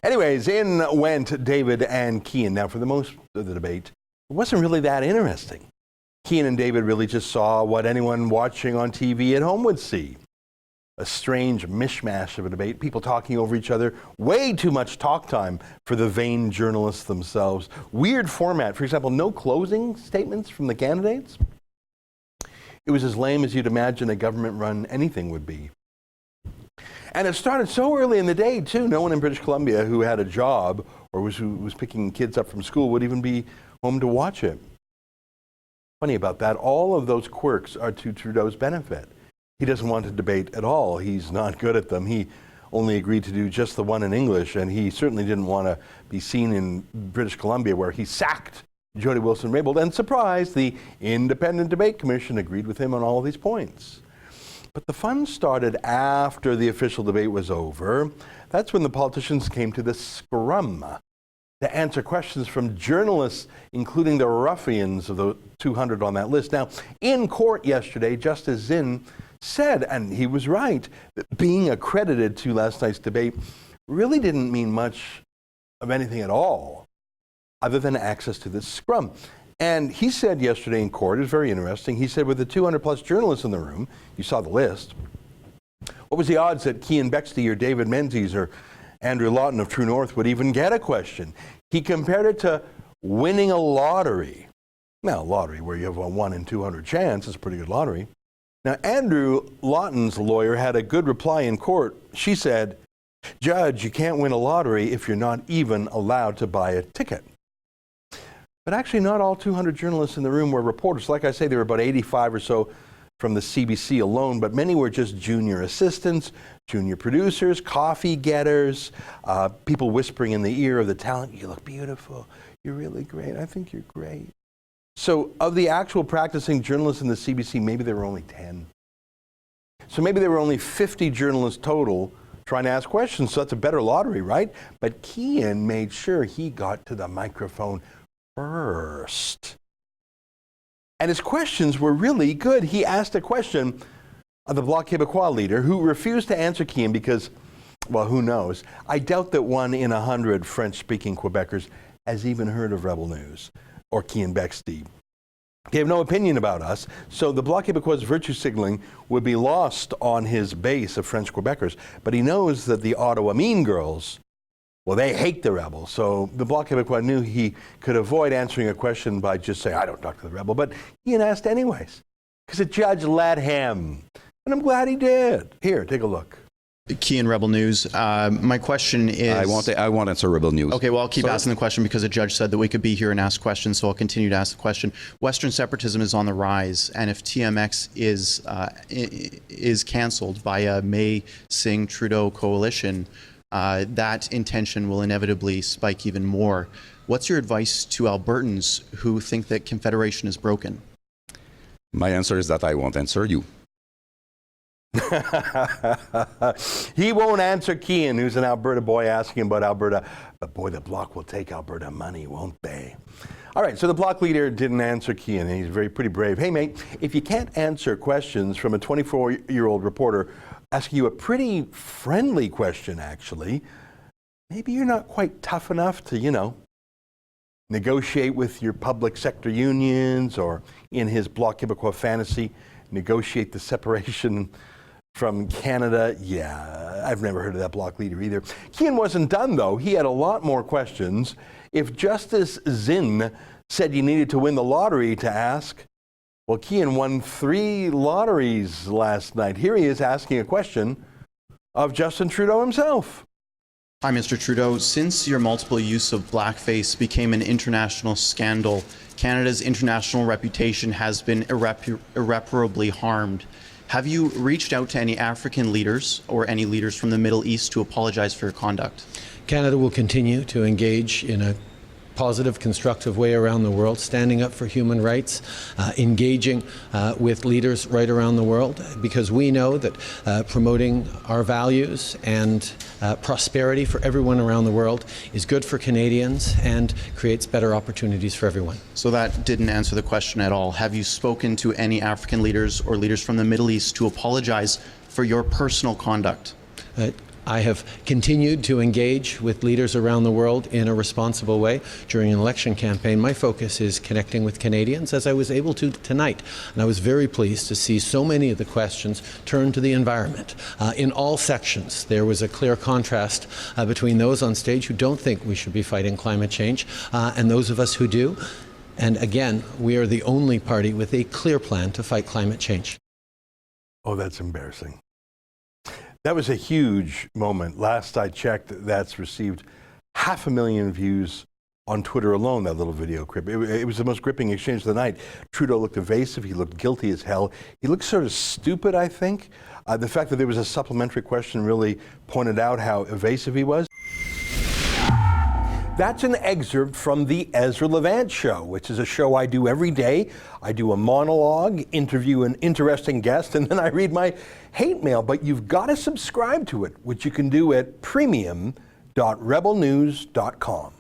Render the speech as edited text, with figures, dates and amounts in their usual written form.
Anyways, in went David and Keean. Now, for the most of the debate, it wasn't really that interesting. Keean and David really just saw what anyone watching on TV at home would see. A strange mishmash of a debate, people talking over each other, way too much talk time for the vain journalists themselves. Weird format, for example, no closing statements from the candidates. It was as lame as you'd imagine a government-run anything would be. And it started so early in the day, too. No one in British Columbia who had a job or who was picking kids up from school would even be home to watch it. Funny about that, all of those quirks are to Trudeau's benefit. He doesn't want to debate at all. He's not good at them. He only agreed to do just the one in English, and he certainly didn't want to be seen in British Columbia where he sacked Jody Wilson-Raybould. And surprise, the Independent Debate Commission agreed with him on all of these points. But the fun started after the official debate was over. That's when the politicians came to the scrum to answer questions from journalists, including the ruffians of the 200 on that list. Now, in court yesterday, Justice Zinn said, and he was right, that being accredited to last night's debate really didn't mean much of anything at all, other than access to this scrum. And he said yesterday in court, it was very interesting, he said with the 200 plus journalists in the room, you saw the list, what was the odds that Keean Bexte or David Menzies or Andrew Lawton of True North would even get a question? He compared it to winning a lottery. Now, a lottery where you have a 1 in 200 chance is a pretty good lottery. Now, Andrew Lawton's lawyer had a good reply in court. She said, "Judge, you can't win a lottery if you're not even allowed to buy a ticket." But actually, not all 200 journalists in the room were reporters. Like I say, there were about 85 or so from the CBC alone, but many were just junior assistants, junior producers, coffee getters, people whispering in the ear of the talent, "You look beautiful, you're really great, I think you're great." So of the actual practicing journalists in the CBC, maybe there were only 10. So maybe there were only 50 journalists total trying to ask questions, so that's a better lottery, right? But Keean made sure he got to the microphone first. And his questions were really good. He asked a question of the Bloc Québécois leader who refused to answer Keean because, well, who knows? I doubt that 1 in 100 French-speaking Quebecers has even heard of Rebel News or Keean Bexte. They have no opinion about us, so the Bloc Québécois' virtue signaling would be lost on his base of French Quebecers. But he knows that the Ottawa Mean Girls, well, they hate the Rebel, so the Bloc Québécois knew he could avoid answering a question by just saying, "I don't talk to the Rebel," but he asked anyways, because the judge let him, and I'm glad he did. Here, take a look. Keean, Rebel News. My question is... I want to answer Rebel News. Okay, well, I'll keep asking the question because a judge said that we could be here and ask questions, so I'll continue to ask the question. Western separatism is on the rise, and if TMX is cancelled via May Singh Trudeau coalition, that intention will inevitably spike even more. What's your advice to Albertans who think that Confederation is broken? My answer is that I won't answer you. He won't answer Keean, who's an Alberta boy, asking about Alberta. But boy, the Bloc will take Alberta money, won't they? All right, so the Bloc leader didn't answer Keean, and he's pretty brave. Hey, mate, if you can't answer questions from a 24-year-old reporter asking you a pretty friendly question, actually, maybe you're not quite tough enough to, negotiate with your public sector unions, or in his Bloc Québécois fantasy, negotiate the separation from Canada. Yeah, I've never heard of that Bloc leader either. Keean wasn't done, though. He had a lot more questions. If Justice Zinn said you needed to win the lottery to ask, well, Keean won 3 lotteries last night. Here he is asking a question of Justin Trudeau himself. Hi, Mr. Trudeau. Since your multiple use of blackface became an international scandal, Canada's international reputation has been irreparably harmed. Have you reached out to any African leaders or any leaders from the Middle East to apologize for your conduct? Canada will continue to engage in a positive, constructive way around the world, standing up for human rights, engaging with leaders right around the world, because we know that promoting our values and prosperity for everyone around the world is good for Canadians and creates better opportunities for everyone. So that didn't answer the question at all. Have you spoken to any African leaders or leaders from the Middle East to apologize for your personal conduct? I have continued to engage with leaders around the world in a responsible way during an election campaign. My focus is connecting with Canadians, as I was able to tonight. And I was very pleased to see so many of the questions turn to the environment. In all sections, there was a clear contrast between those on stage who don't think we should be fighting climate change and those of us who do. And again, we are the only party with a clear plan to fight climate change. Oh, that's embarrassing. That was a huge moment. Last I checked, that's received 500,000 views on Twitter alone, that little video clip. It was the most gripping exchange of the night. Trudeau looked evasive. He looked guilty as hell. He looked sort of stupid, I think. The fact that there was a supplementary question really pointed out how evasive he was. That's an excerpt from the Ezra Levant Show, which is a show I do every day. I do a monologue, interview an interesting guest, and then I read my hate mail. But you've got to subscribe to it, which you can do at premium.rebelnews.com.